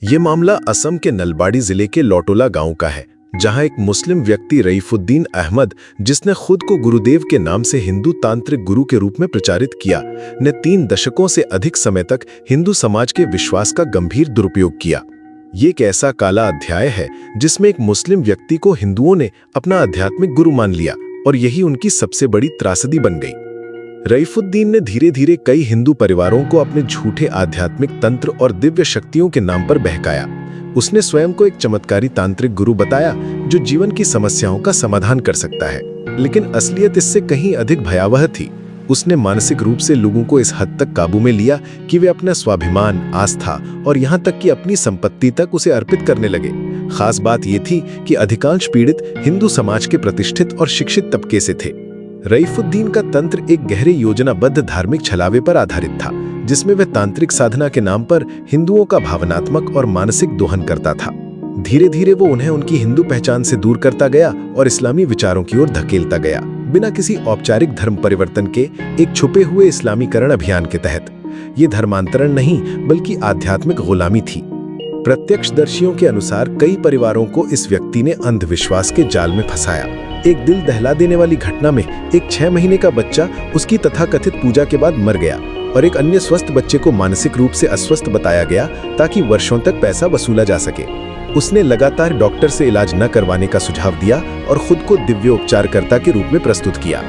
ये मामला असम के नलबाड़ी जिले के लौटोला गांव का है, जहां एक मुस्लिम व्यक्ति रईफुद्दीन अहमद, जिसने खुद को गुरुदेव के नाम से हिंदू तांत्रिक गुरु के रूप में प्रचारित किया, ने 3 दशकों से अधिक समय तक हिंदू समाज के विश्वास का गंभीर दुरुपयोग किया। ये एक ऐसा काला अध्याय है जिसमें एक मुस्लिम व्यक्ति को हिंदुओं ने अपना आध्यात्मिक गुरु मान लिया और यही उनकी सबसे बड़ी त्रासदी बन गई। रईफुद्दीन ने धीरे धीरे कई हिंदू परिवारों को अपने झूठे आध्यात्मिक तंत्र और दिव्य शक्तियों के नाम पर बहकाया। उसने स्वयं को एक चमत्कारी तांत्रिक गुरु बताया जो जीवन की समस्याओं का समाधान कर सकता है, लेकिन असलियत इससे कहीं अधिक भयावह थी। उसने मानसिक रूप से लोगों को इस हद तक काबू में लिया कि वे अपना स्वाभिमान, आस्था और यहाँ तक कि अपनी संपत्ति तक उसे अर्पित करने लगे। खास बात यह थी कि अधिकांश पीड़ित हिंदू समाज के प्रतिष्ठित और शिक्षित तबके से थे। रईफुद्दीन का तंत्र एक गहरे योजनाबद्ध धार्मिक छलावे पर आधारित था, जिसमें वह तांत्रिक साधना के नाम पर हिंदुओं का भावनात्मक और मानसिक दोहन करता था। धीरे धीरे वो उन्हें उनकी हिंदू पहचान से दूर करता गया और इस्लामी विचारों की ओर धकेलता गया, बिना किसी औपचारिक धर्म परिवर्तन के एक छुपे हुए इस्लामीकरण अभियान के तहत। ये धर्मांतरण नहीं बल्कि आध्यात्मिक गुलामी थी। प्रत्यक्षदर्शियों के अनुसार कई परिवारों को इस व्यक्ति ने अंधविश्वास के जाल में फंसाया। एक दिल दहला देने वाली घटना में एक 6 महीने का बच्चा उसकी तथाकथित पूजा के बाद मर गया और एक अन्य स्वस्थ बच्चे को मानसिक रूप से अस्वस्थ बताया गया ताकि वर्षों तक पैसा वसूला जा सके। उसने लगातार डॉक्टर से इलाज न करवाने का सुझाव दिया और खुद को दिव्य उपचारकर्ता के रूप में प्रस्तुत किया।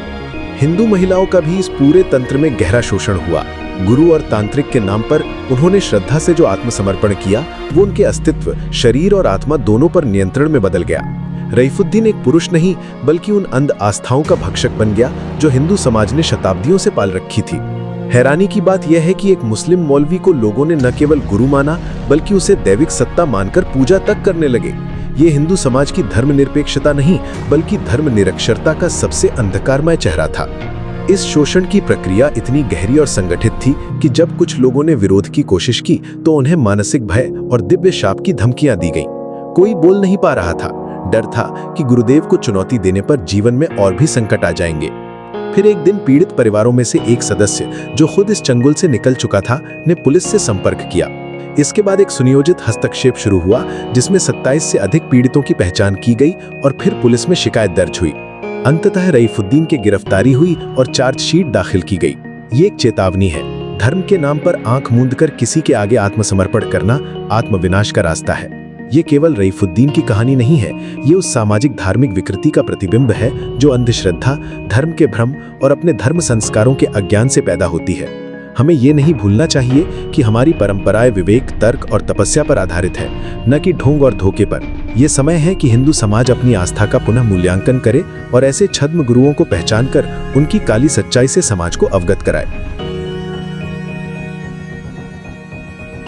हिंदू महिलाओं का भी इस पूरे तंत्र में गहरा शोषण हुआ। गुरु और तांत्रिक के नाम पर उन्होंने श्रद्धा से जो आत्मसमर्पण किया, वो उनके अस्तित्व, शरीर और आत्मा दोनों पर नियंत्रण में बदल गया। रईफुद्दीन एक पुरुष नहीं बल्कि उन अंध आस्थाओं का भक्षक बन गया जो हिंदू समाज ने शताब्दियों से पाल रखी थी। हैरानी की बात यह है कि एक मुस्लिम मौलवी को लोगों ने न केवल गुरु माना बल्कि उसे दैविक सत्ता मानकर पूजा तक करने लगे। ये हिंदू समाज की धर्मनिरपेक्षता नहीं बल्कि धर्मनिरक्षरता का सबसे अंधकारमय चेहरा था। इस शोषण की प्रक्रिया इतनी गहरी और संगठित थी कि जब कुछ लोगों ने विरोध की कोशिश की तो उन्हें मानसिक भय और दिव्य शाप की धमकियां दी गईं। कोई बोल नहीं पा रहा था। डर था कि गुरुदेव को चुनौती देने पर जीवन में और भी संकट आ जाएंगे। फिर एक दिन पीड़ित परिवारों में से एक सदस्य, जो खुद इस चंगुल से निकल चुका था, ने पुलिस से संपर्क किया। इसके बाद एक सुनियोजित हस्तक्षेप शुरू हुआ जिसमें 27 से अधिक पीड़ितों की पहचान की गई और फिर पुलिस में शिकायत दर्ज हुई। अंततः रईफुद्दीन की गिरफ्तारी हुई और चार्जशीट दाखिल की गई। ये एक चेतावनी है। धर्म के नाम पर आंख मूंदकर किसी के आगे आत्मसमर्पण करना आत्मविनाश का रास्ता है। ये केवल रईफुद्दीन की कहानी नहीं है, ये उस सामाजिक धार्मिक विकृति का प्रतिबिंब है जो अंधश्रद्धा, धर्म के भ्रम और अपने धर्म संस्कारों के अज्ञान से पैदा होती है। हमें ये नहीं भूलना चाहिए कि हमारी परंपराएं विवेक, तर्क और तपस्या पर आधारित है, न कि ढोंग और धोखे पर। यह समय है कि हिंदू समाज अपनी आस्था का पुनः मूल्यांकन करे और ऐसे छद्म गुरुओं को पहचान कर उनकी काली सच्चाई से समाज को अवगत कराए।